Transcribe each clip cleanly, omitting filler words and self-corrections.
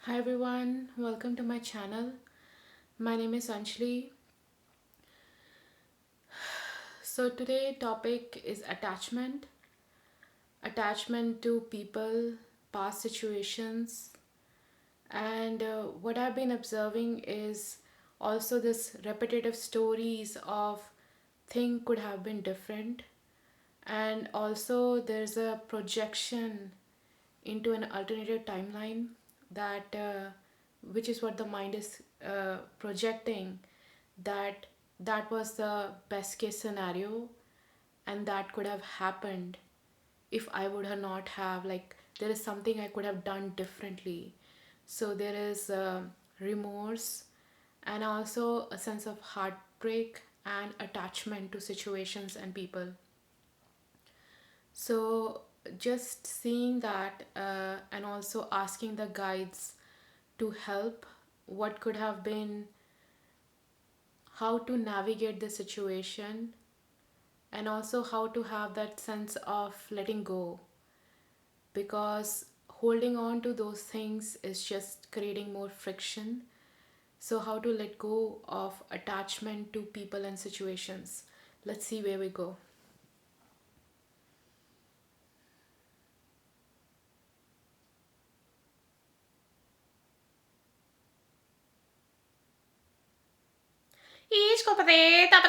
Hi everyone, welcome to my channel. My name is Anjali. So today topic is attachment to people, past situations, and what I've been observing is also this repetitive stories of thing could have been different, and also there's a projection into an alternative timeline that which is what the mind is projecting, that that was the best case scenario and that could have happened if I would have not have, like, there is something I could have done differently. So there is remorse and also a sense of heartbreak and attachment to situations and people. So just seeing that and also asking the guides to help what could have been, how to navigate the situation, and also how to have that sense of letting go, because holding on to those things is just creating more friction. So how to let go of attachment to people and situations. Let's see where we go. Iskopateta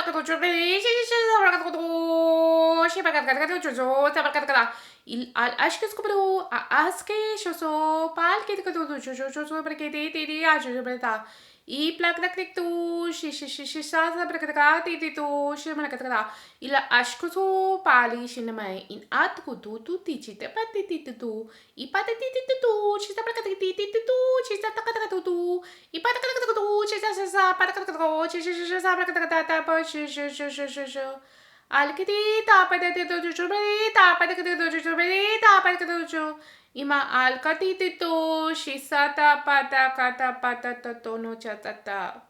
il acho que descobriu as que choso pal que tu choso porque te acho breta e plak da que tu shi sa breka te tu shi mana kata il acho que so pali shi na mai in at ku tu ti chi te pati ti tu I pati ti tu shi sa breka ti tu shi sa ta kata tu I pati kata tu shi sa pati kata tu shi sa breka ta pa shi Alkitita patatito chuchuberita patatito chuchuberita patatito ima alkatitito shisata patakata patatato no chatata.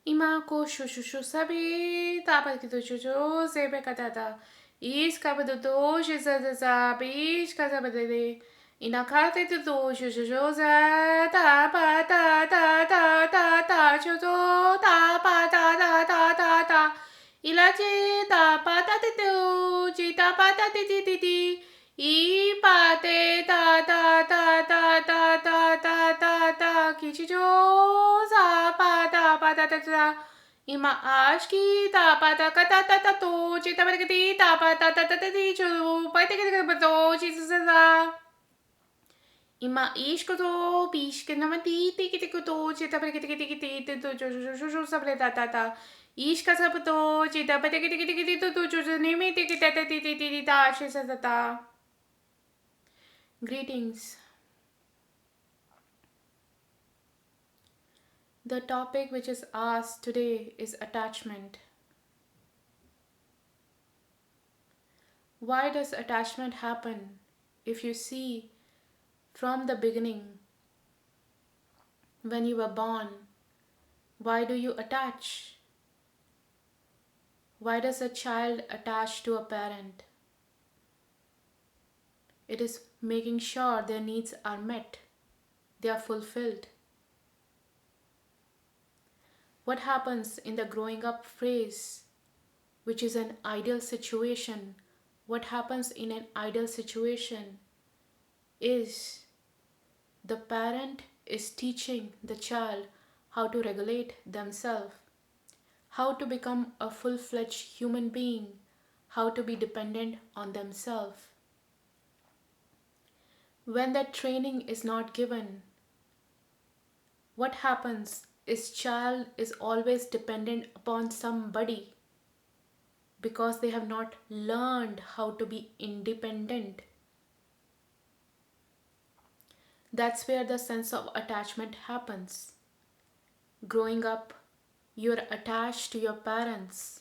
Ima ko shushu sabi tapakito chuchu sebe katata. Is kabadoto shizaza bish kazabade. Inakate to shushu za ta pa ta chuzo ta pa ta. Ilache ta pa ta ti. I pa te kichijo za pa ta. Ima ashki ta pa ta to chita pa ti ta ti chu pa te to chiza. Ima ishkoto pishke namati tikitikuto chita patikiti to sabre ta. Ishka sapato chita patikiti to nimi tikitata ta shizata. Greetings. The topic which is asked today is attachment. Why does attachment happen? If you see from the beginning, when you were born, why do you attach? Why does a child attach to a parent? It is making sure their needs are met, they are fulfilled. What happens in the growing up phase, which is an ideal situation? What happens in an ideal situation is the parent is teaching the child how to regulate themselves, how to become a full fledged human being, how to be dependent on themselves. When that training is not given, what happens is child is always dependent upon somebody because they have not learned how to be independent. That's where the sense of attachment happens. Growing up, you're attached to your parents.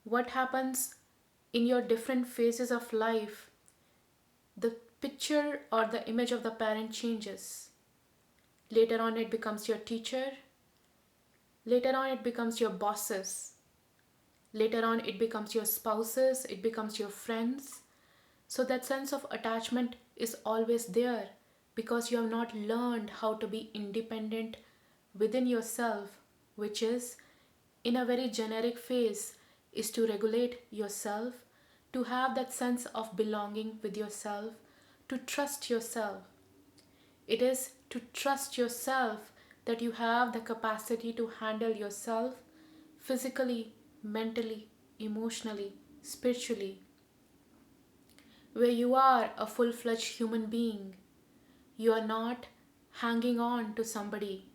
What happens in your different phases of life? The picture or the image of the parent changes. Later on, it becomes your teacher. Later on, it becomes your bosses. Later on, it becomes your spouses, it becomes your friends. So, that sense of attachment is always there because you have not learned how to be independent within yourself, which is, in a very generic phase, is to regulate yourself, to have that sense of belonging with yourself, to trust yourself. It is to trust yourself that you have the capacity to handle yourself physically, mentally, emotionally, spiritually, where you are a full fledged human being. You are not hanging on to somebody.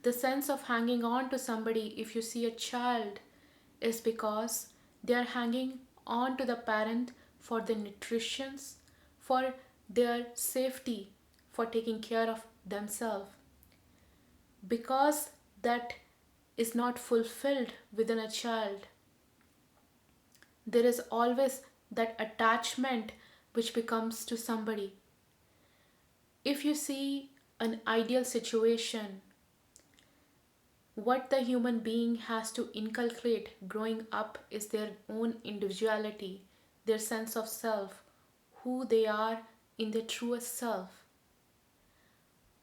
The sense of hanging on to somebody, if you see a child, is because they are hanging on to the parent for the nutrition, for their safety, for taking care of themselves. Because that is not fulfilled within a child, there is always that attachment which becomes to somebody. If you see an ideal situation, what the human being has to inculcate growing up is their own individuality, their sense of self, who they are in their truest self.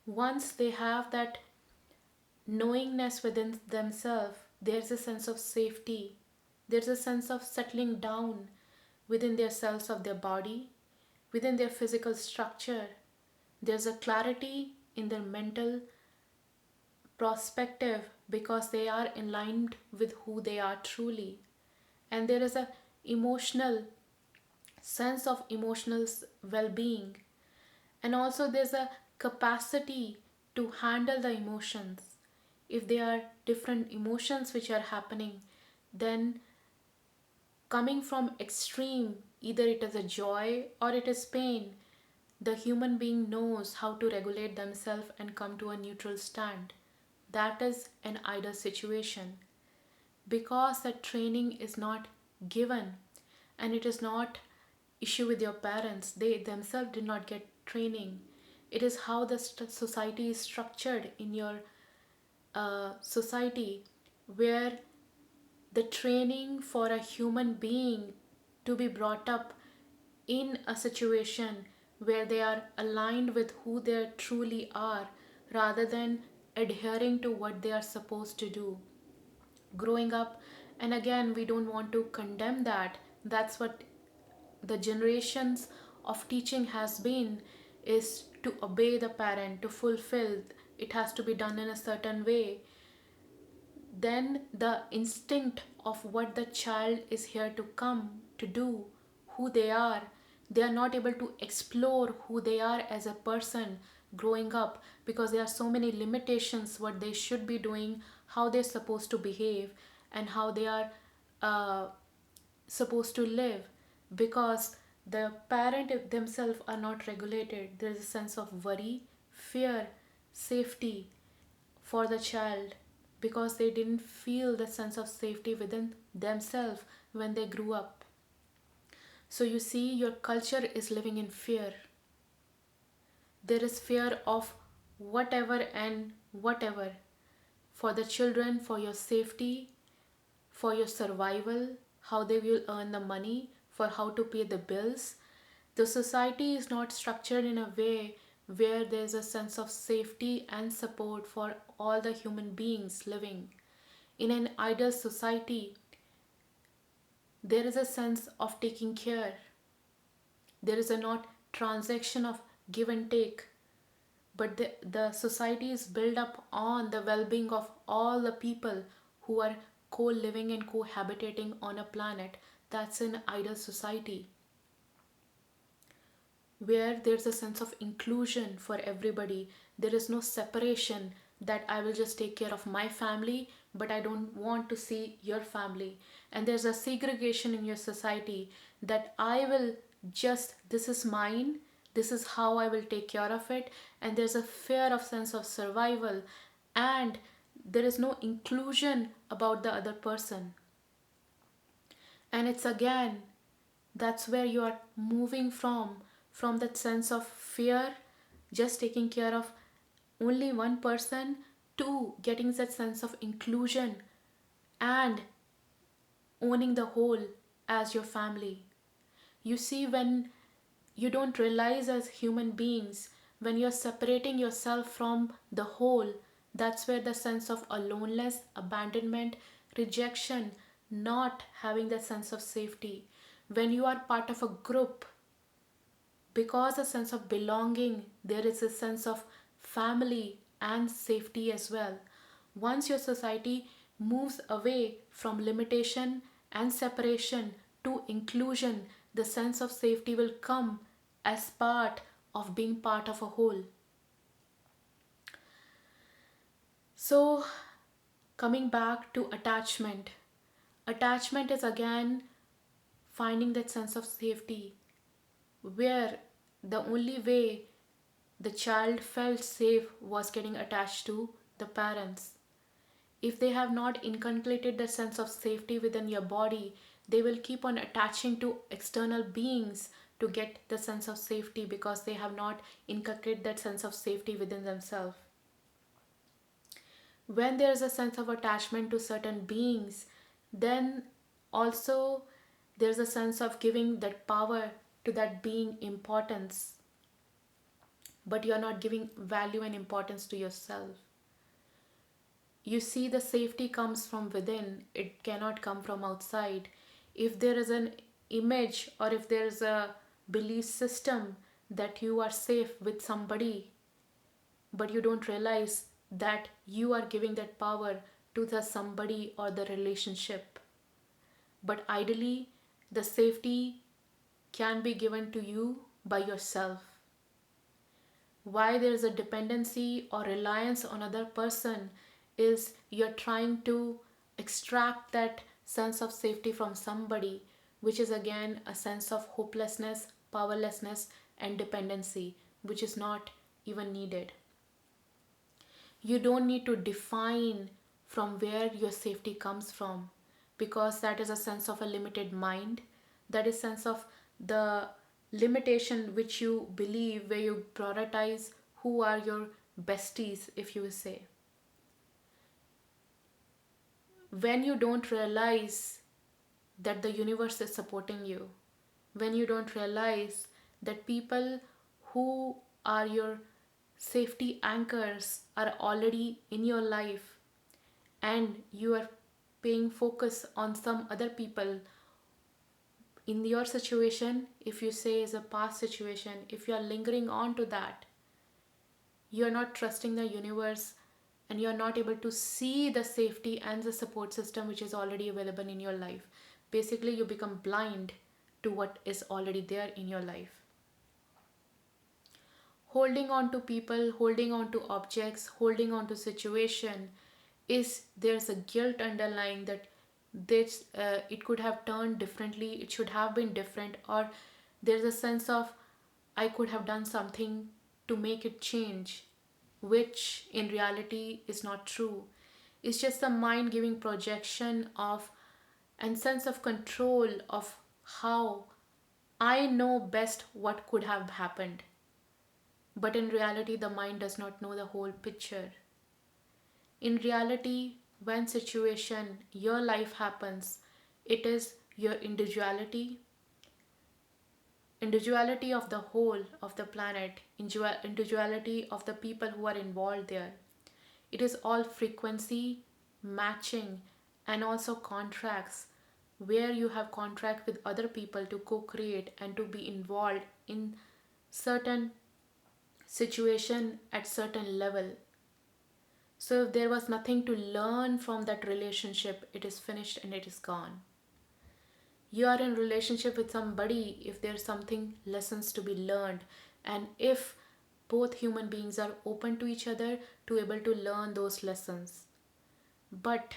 Once they have that knowingness within themselves, there's a sense of safety, there's a sense of settling down within their cells of their body, within their physical structure. There's a clarity in their mental perspective because they are aligned with who they are truly. And there is a emotional sense of emotional well-being, and also there's a capacity to handle the emotions. If there are different emotions which are happening, then coming from extreme, either it is a joy or it is pain, the human being knows how to regulate themselves and come to a neutral stand. That is an ideal situation. Because that training is not given, and it is not issue with your parents, they themselves did not get training. It is how the society is structured in your society, where the training for a human being to be brought up in a situation where they are aligned with who they truly are rather than adhering to what they are supposed to do growing up. And again, we don't want to condemn that. That's what the generations of teaching has been, is to obey the parent, to fulfill. It has to be done in a certain way. Then the instinct of what the child is here to come to do, who they are not able to explore who they are as a person growing up because there are so many limitations what they should be doing, how they're supposed to behave, and how they are uh, supposed to live, because the parent themselves are not regulated. There is a sense of worry, fear, safety for the child because they didn't feel the sense of safety within themselves when they grew up. So you see, your culture is living in fear. There is fear of whatever and whatever for the children, for your safety, for your survival, how they will earn the money, for how to pay the bills. The society is not structured in a way where there's a sense of safety and support for all the human beings living. In an ideal society, there is a sense of taking care. There is a not transaction of give and take, but the society is built up on the well-being of all the people who are co-living and cohabitating on a planet. That's an ideal society. where there's a sense of inclusion for everybody. There is no separation that I will just take care of my family, but I don't want to see your family. And there's a segregation in your society that I will just, this is mine, this is how I will take care of it. And there's a fear of sense of survival, and there is no inclusion about the other person. And it's again, that's where you are moving from that sense of fear, just taking care of only one person, to getting that sense of inclusion and owning the whole as your family. You see, when you don't realize as human beings, when you're separating yourself from the whole, that's where the sense of aloneness, abandonment, rejection, not having that sense of safety. When you are part of a group, because a sense of belonging, there is a sense of family and safety as well. Once your society moves away from limitation and separation to inclusion, the sense of safety will come as part of being part of a whole. So, coming back to attachment, attachment is again finding that sense of safety, where the only way the child felt safe was getting attached to the parents. If they have not inculcated the sense of safety within your body, they will keep on attaching to external beings to get the sense of safety, because they have not inculcated that sense of safety within themselves. When there is a sense of attachment to certain beings, then also there's a sense of giving that power to that being importance, but you're not giving value and importance to yourself. You see, the safety comes from within, it cannot come from outside. If there is an image, or if there is a belief system that you are safe with somebody, but you don't realize that you are giving that power to the somebody or the relationship. But ideally, the safety can be given to you by yourself. Why there is a dependency or reliance on other person is you're trying to extract that sense of safety from somebody, which is again a sense of hopelessness, powerlessness, and dependency, which is not even needed. You don't need to define from where your safety comes from, because that is a sense of a limited mind. That is sense of the limitation which you believe, where you prioritize who are your besties, if you say. When you don't realize that the universe is supporting you, when you don't realize that people who are your safety anchors are already in your life, and you are paying focus on some other people in your situation, if you say is a past situation, if you are lingering on to that, you are not trusting the universe, and you are not able to see the safety and the support system which is already available in your life. Basically, you become blind to what is already there in your life. Holding on to people, holding on to objects, holding on to situation, is there's a guilt underlying that this it could have turned differently, it should have been different, or there's a sense of I could have done something to make it change, which in reality is not true. It's just the mind giving projection of and sense of control of how I know best what could have happened. But in reality, the mind does not know the whole picture. In reality, when situation, your life happens, it is your individuality of the whole of the planet, individuality of the people who are involved there. It is all frequency, matching, and also contracts, where you have contract with other people to co-create and to be involved in certain situation at certain level. So if there was nothing to learn from that relationship, it is finished and it is gone. You are in relationship with somebody if there's something lessons to be learned, and if both human beings are open to each other to able to learn those lessons. But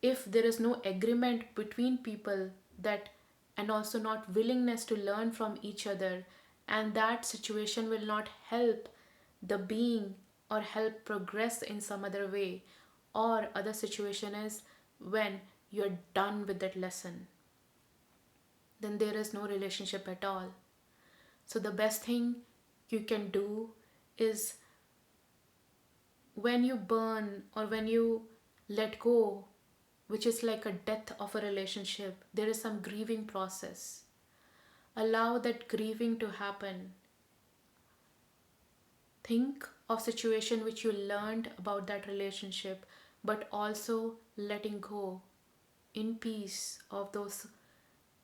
if there is no agreement between people, that and also not willingness to learn from each other, and that situation will not help the being or help progress in some other way, or other situation is when you're done with that lesson, then there is no relationship at all. So the best thing you can do is, when you burn or when you let go, which is like a death of a relationship, there is some grieving process. Allow that grieving to happen. Think of situation which you learned about that relationship, but also letting go in peace of those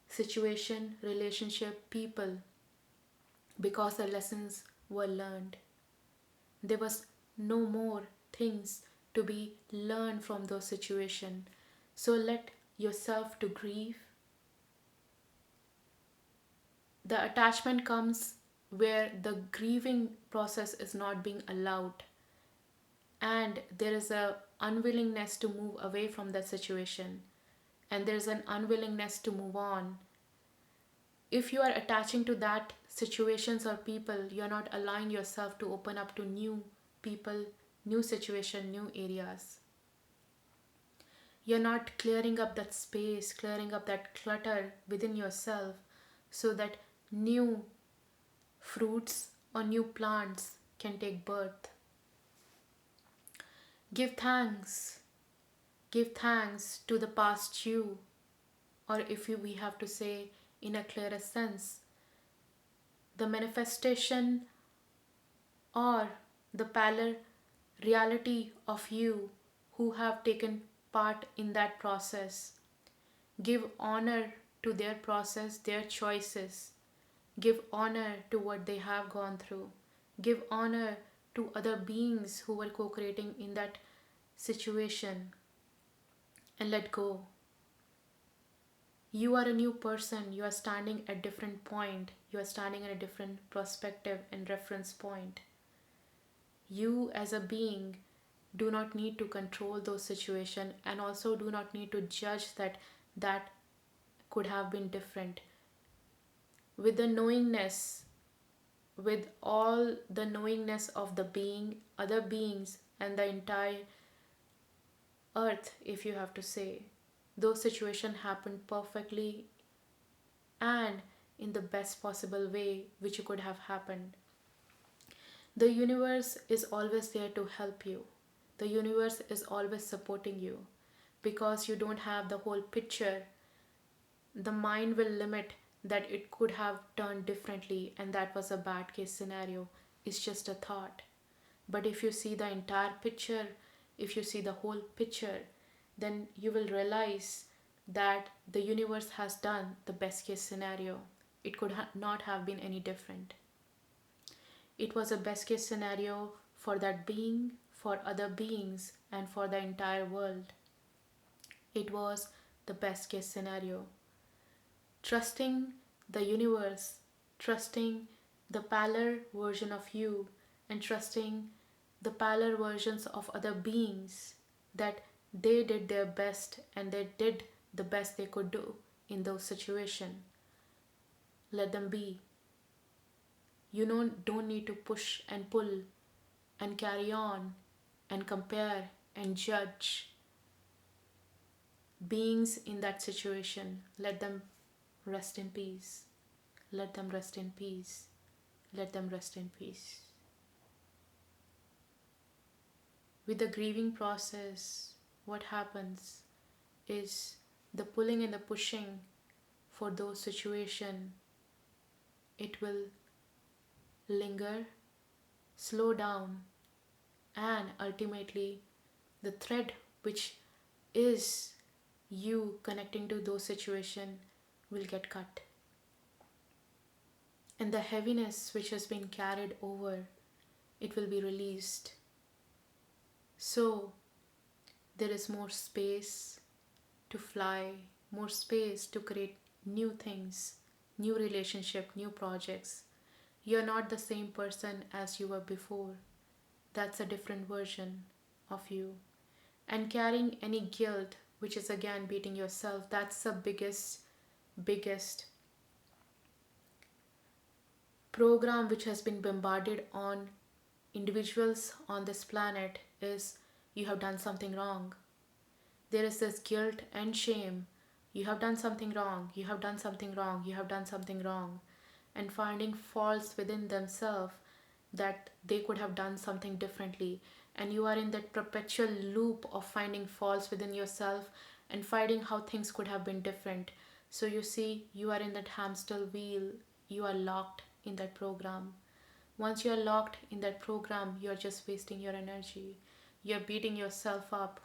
situation, relationship, people, because the lessons were learned. There was no more things to be learned from those situations. So let yourself to grieve. The attachment comes where the grieving process is not being allowed, and there is a unwillingness to move away from that situation, and there is an unwillingness to move on. If you are attaching to that situations or people, you are not allowing yourself to open up to new people, new situation, new areas. You're not clearing up that space, clearing up that clutter within yourself, so that new fruits or new plants can take birth. Give thanks. Give thanks to the past you, or if we have to say in a clearer sense, the manifestation or the parallel reality of you who have taken part in that process. Give honor to their process, their choices. Give honor to what they have gone through. Give honor to other beings who were co creating in that situation, and let go. You are a new person. You are standing at different point. You are standing in a different perspective and reference point. You as a being do not need to control those situations, and also do not need to judge that could have been different. With the knowingness, with all the knowingness of the being, other beings, and the entire earth, if you have to say, those situations happened perfectly and in the best possible way which could have happened. The universe is always there to help you. The universe is always supporting you, because you don't have the whole picture. The mind will limit that it could have turned differently and that was a bad case scenario. It's just a thought. But if you see the entire picture, if you see the whole picture, then you will realize that the universe has done the best case scenario. It could not have been any different. It was a best case scenario for that being, for other beings, and for the entire world. It was the best case scenario. Trusting the universe, trusting the parallel version of you, and trusting the parallel versions of other beings, that they did their best and they did the best they could do in those situations. Let them be. You don't need to push and pull and carry on and compare and judge beings in that situation. Let them rest in peace. Let them rest in peace. Let them rest in peace. With the grieving process, what happens is the pulling and the pushing for those situations. It will linger, slow down, and ultimately the thread which is you connecting to those situations will get cut. And the heaviness which has been carried over, it will be released. So there is more space to fly, more space to create new things, new relationship, new projects. You're not the same person as you were before. That's a different version of you. And carrying any guilt, which is again beating yourself, that's the biggest program which has been bombarded on individuals on this planet is you have done something wrong. There is this guilt and shame. You have done something wrong, you have done something wrong, you have done something wrong. And finding faults within themselves that they could have done something differently. And you are in that perpetual loop of finding faults within yourself and finding how things could have been different. So you see, you are in that hamster wheel, you are locked in that program. Once you're locked in that program, you're just wasting your energy. You're beating yourself up.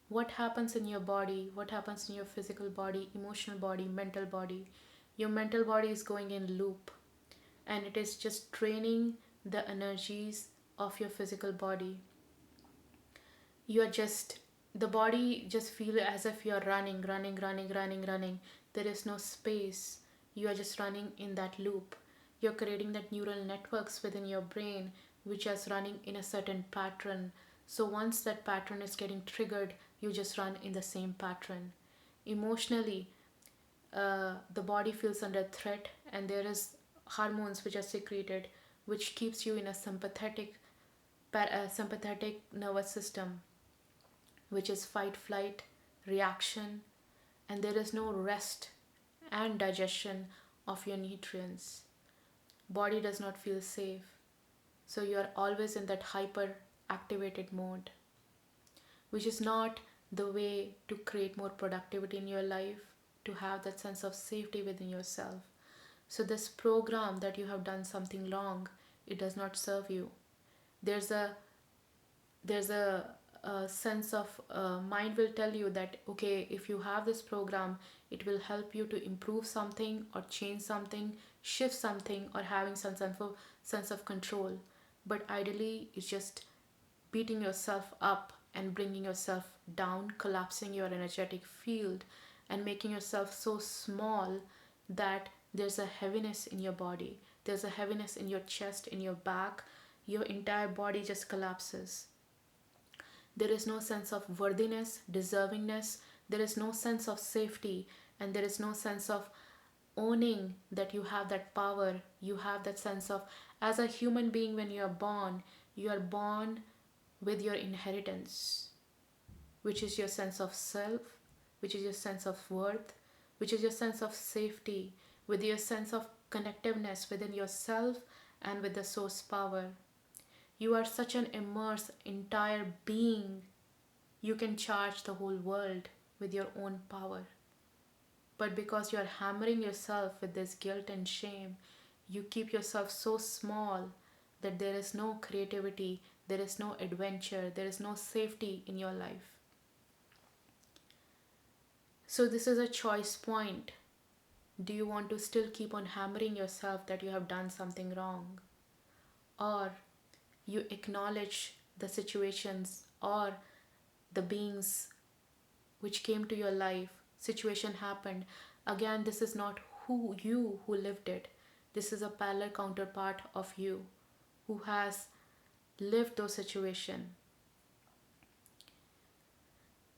What happens in your body? What happens in your physical body, emotional body, mental body? Your mental body is going in loop and it is just draining the energies of your physical body. You're just, the body just feel as if you're running. There is no space. You are just running in that loop. You're creating that neural networks within your brain which is running in a certain pattern. So once that pattern is getting triggered, you just run in the same pattern. Emotionally, the body feels under threat and there is hormones which are secreted which keeps you in a sympathetic nervous system, which is fight flight reaction, and there is no rest and digestion of your nutrients. Body does not feel safe, so you are always in that hyper activated mode, which is not the way to create more productivity in your life, to have that sense of safety within yourself. So this program that you have done something wrong, it does not serve you. There's a there's a sense of mind will tell you that okay, if you have this program, it will help you to improve something or change something, shift something, or having some sense of control. But ideally it's just beating yourself up and bringing yourself down, collapsing your energetic field and making yourself so small that there's a heaviness in your body, there's a heaviness in your chest, in your back. Your entire body just collapses. There is no sense of worthiness, deservingness, there is no sense of safety, and there is no sense of owning that you have that power. You have that sense of, as a human being, when you are born with your inheritance, which is your sense of self, which is your sense of worth, which is your sense of safety, with your sense of connectiveness within yourself and with the source power. You are such an immersed entire being. You can charge the whole world with your own power. But because you are hammering yourself with this guilt and shame, you keep yourself so small that there is no creativity, there is no adventure, there is no safety in your life. So, this is a choice point. Do you want to still keep on hammering yourself that you have done something wrong? Or you acknowledge the situations or the beings which came to your life, situation happened. Again, this is not who lived it. This is a parallel counterpart of you who has lived those situations.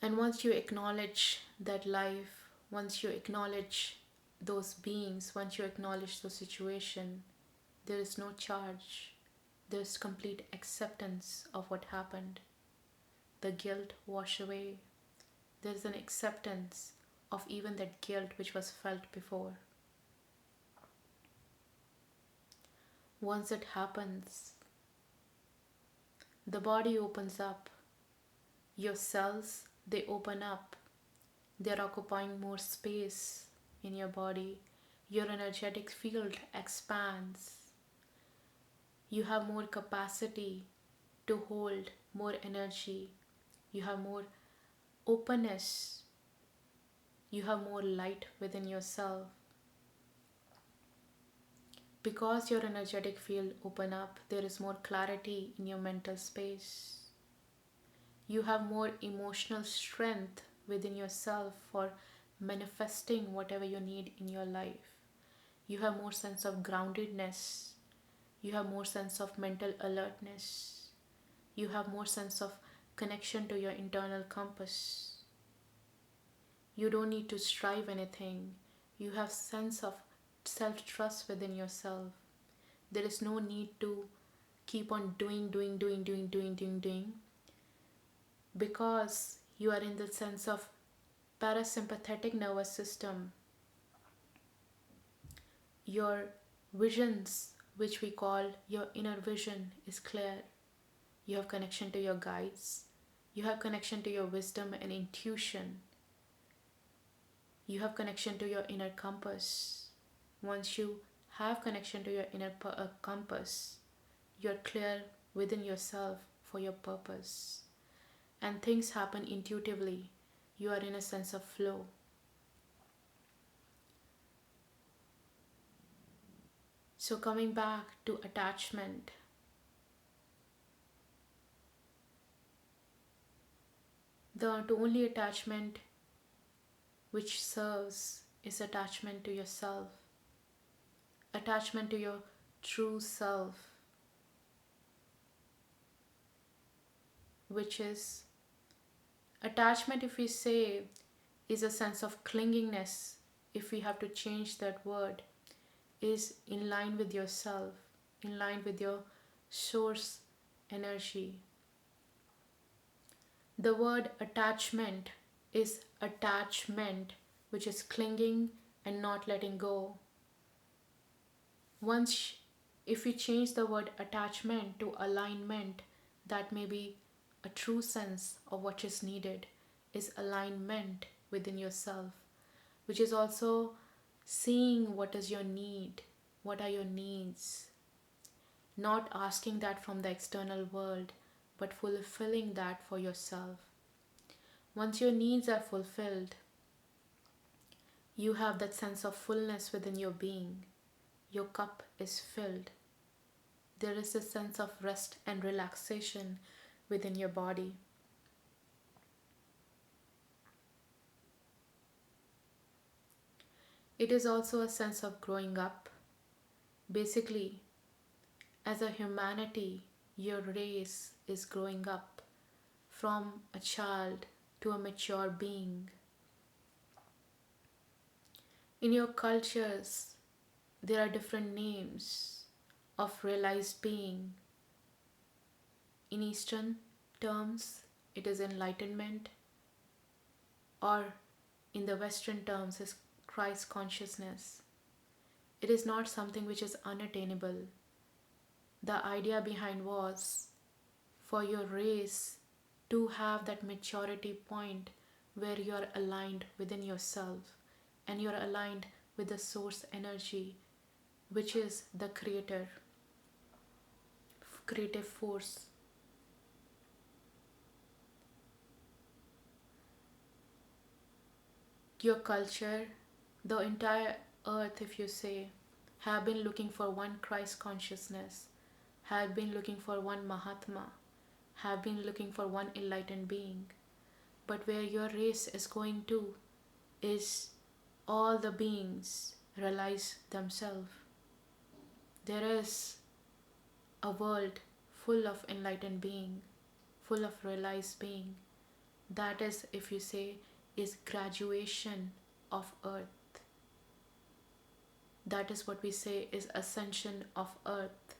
And once you acknowledge that life, once you acknowledge those beings, once you acknowledge the situation, there is no charge. There is complete acceptance of what happened. The guilt wash away. There is an acceptance of even that guilt which was felt before. Once it happens, the body opens up. Your cells, they open up. They're occupying more space in your body. Your energetic field expands. You have more capacity to hold more energy. You have more openness. You have more light within yourself. Because your energetic field open up, there is more clarity in your mental space. You have more emotional strength within yourself for manifesting whatever you need in your life. You have more sense of groundedness. You have more sense of mental alertness. You have more sense of connection to your internal compass. You don't need to strive anything. You have sense of self-trust within yourself. There is no need to keep on doing because you are in the sense of parasympathetic nervous system. Your visions, which we call your inner vision, is clear. You have connection to your guides. You have connection to your wisdom and intuition. You have connection to your inner compass. Once you have connection to your inner compass, you're clear within yourself for your purpose. And things happen intuitively. You are in a sense of flow. So, coming back to attachment, the only attachment which serves is attachment to yourself, attachment to your true self, which is attachment, if we say, is a sense of clinginess. If we have to change that word, is in line with yourself, in line with your source energy. The word attachment is attachment, which is clinging and not letting go. Once, if we change the word attachment to alignment, that may be a true sense of what is needed, is alignment within yourself, which is also seeing what is your need, what are your needs, not asking that from the external world, but fulfilling that for yourself. Once your needs are fulfilled, you have that sense of fullness within your being. Your cup is filled. There is a sense of rest and relaxation within your body. It is also a sense of growing up. Basically, as a humanity, your race is growing up from a child to a mature being. In your cultures, there are different names of realized being. In Eastern terms, it is enlightenment, or in the Western terms, is Christ consciousness. It is not something which is unattainable. The idea behind was for your race to have that maturity point where you are aligned within yourself and you are aligned with the source energy, which is the creative force. Your culture, the entire earth, if you say, have been looking for one Christ consciousness, have been looking for one Mahatma, have been looking for one enlightened being. But where your race is going to is all the beings realize themselves. There is a world full of enlightened being, full of realized being. That is, if you say, is graduation of earth. That is what we say is ascension of earth,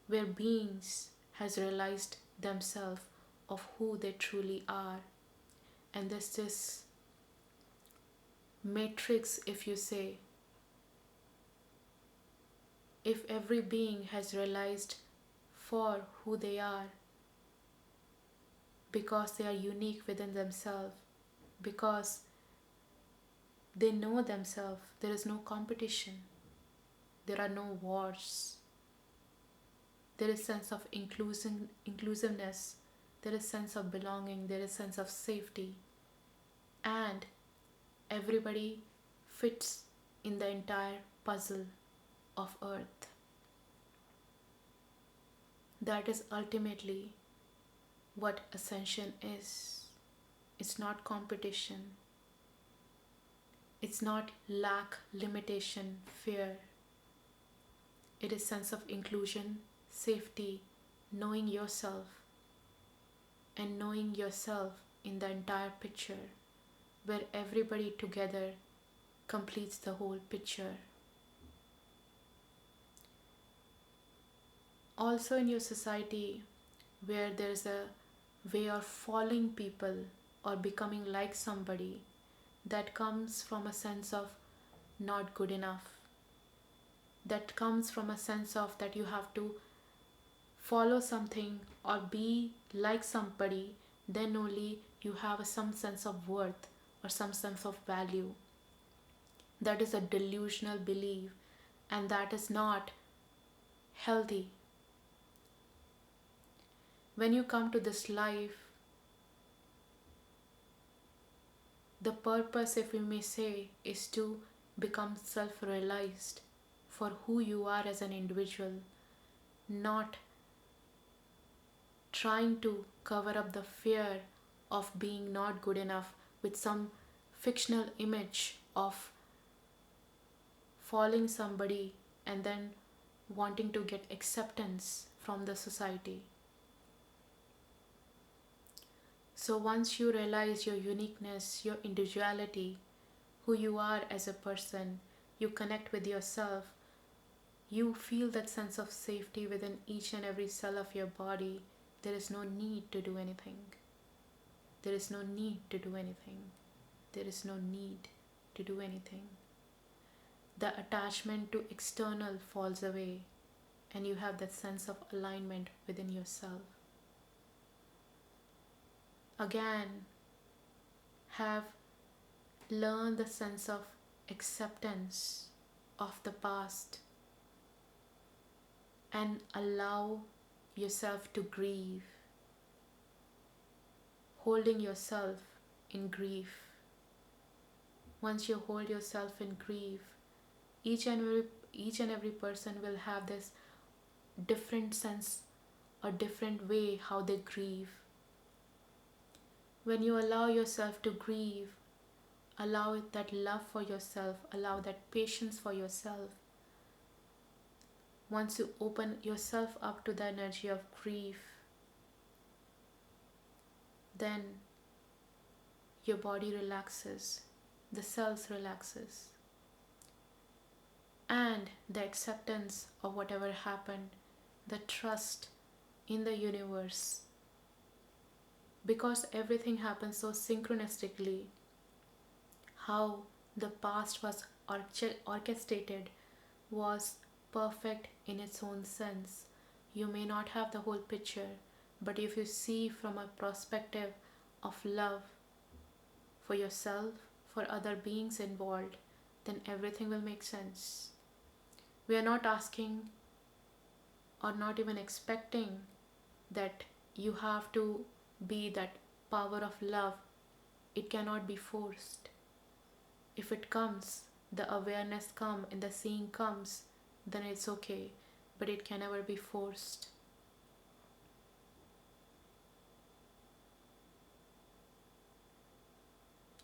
where beings has realized themselves of who they truly are. And there's this matrix, if you say, if every being has realized for who they are, because they are unique within themselves, because they know themselves, there is no competition, there are no wars, there is sense of inclusiveness, there is sense of belonging, there is sense of safety, and everybody fits in the entire puzzle of earth. That is ultimately what ascension is. It's not competition. It's not lack, limitation, fear. It is sense of inclusion, safety, knowing yourself, and knowing yourself in the entire picture, where everybody together completes the whole picture. Also, in your society, where there's a way of following people or becoming like somebody, that comes from a sense of not good enough, that comes from a sense of that you have to follow something or be like somebody, then only you have some sense of worth or some sense of value. That is a delusional belief, and that is not healthy. When you come to this life, the purpose, if we may say, is to become self realized for who you are as an individual, not trying to cover up the fear of being not good enough with some fictional image of following somebody and then wanting to get acceptance from the society. So once you realize your uniqueness, your individuality, who you are as a person, you connect with yourself, you feel that sense of safety within each and every cell of your body. There is no need to do anything. There is no need to do anything. There is no need to do anything. The attachment to external falls away, and you have that sense of alignment within yourself. Again, have learned the sense of acceptance of the past and allow yourself to grieve, holding yourself in grief. Once you hold yourself in grief, each and every person will have this different sense or different way how they grieve. When you allow yourself to grieve, allow that love for yourself, allow that patience for yourself. Once you open yourself up to the energy of grief, then your body relaxes, the cells relaxes, and the acceptance of whatever happened, the trust in the universe, because everything happens so synchronistically, how the past was orchestrated was perfect in its own sense. You may not have the whole picture, but if you see from a perspective of love for yourself, for other beings involved, then everything will make sense. We are not asking or not even expecting that you have to be that power of love. It cannot be forced. If it comes, the awareness comes and the seeing comes, then it's okay, but it can never be forced.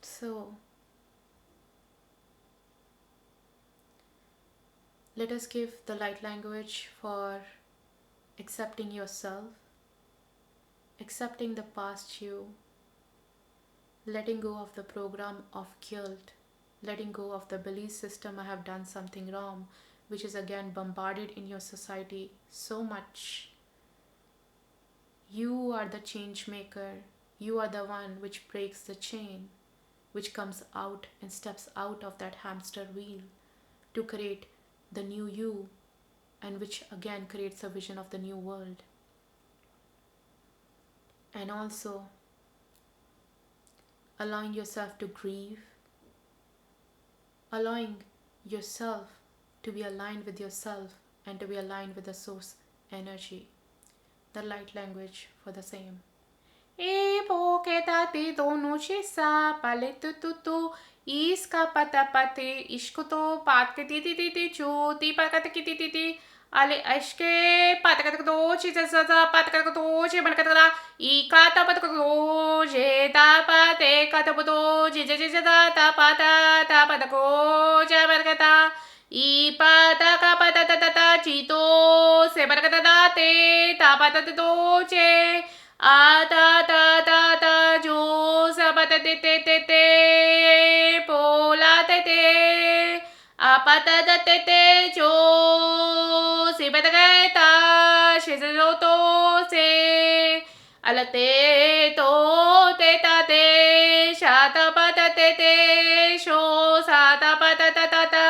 So, let us give the light language for accepting yourself, accepting the past you, letting go of the program of guilt, letting go of the belief system I have done something wrong, which is again bombarded in your society so much. You are the change maker. You are the one which breaks the chain, which comes out and steps out of that hamster wheel to create the new you, and which again creates a vision of the new world. And also allowing yourself to grieve, allowing yourself to be aligned with yourself and to be aligned with the source energy. The light language for the same. E poke tati donu chisa paletu tutu iska patapati ishkuto pat kititi chu ti pakata kititi Ale ashke patakatochi sasa patakatochi banakatala I kata patatoji ta pate katapotoji jajata ta pata ta patakoja barakata I pataka patatata chito se barakata te ta patatoche ata ta ta ta jo sabatate te te te pola te te apata da te te jo si batagata shizuto se alate to te ta te shata pata te te sho sata pata ta ta ta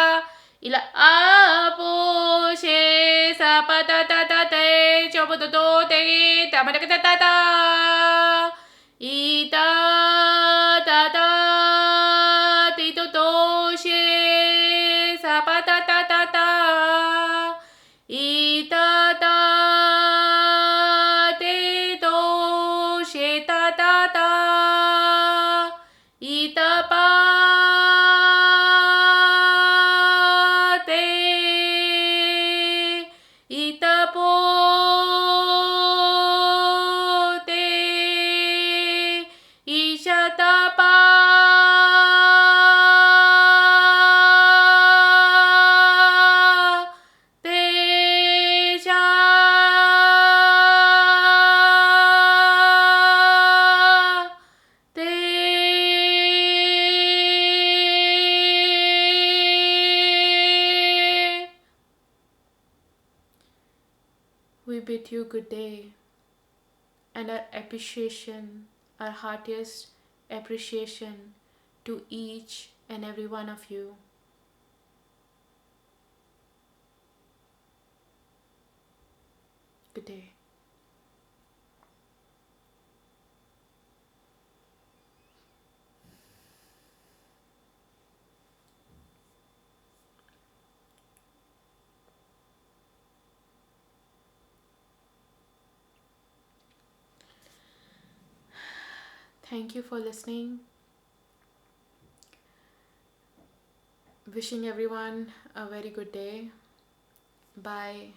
ila apo she sapata ta ta te choboto to te tamata ta ta ta ita ta ta tito to she sapata ta ta ta ita ta te to she ta ta ta ita pa te ita po te isha ta pa te sha te we bid you good day and our appreciation, our heartiest appreciation to each and every one of you. Good day. Thank you for listening. Wishing everyone a very good day. Bye.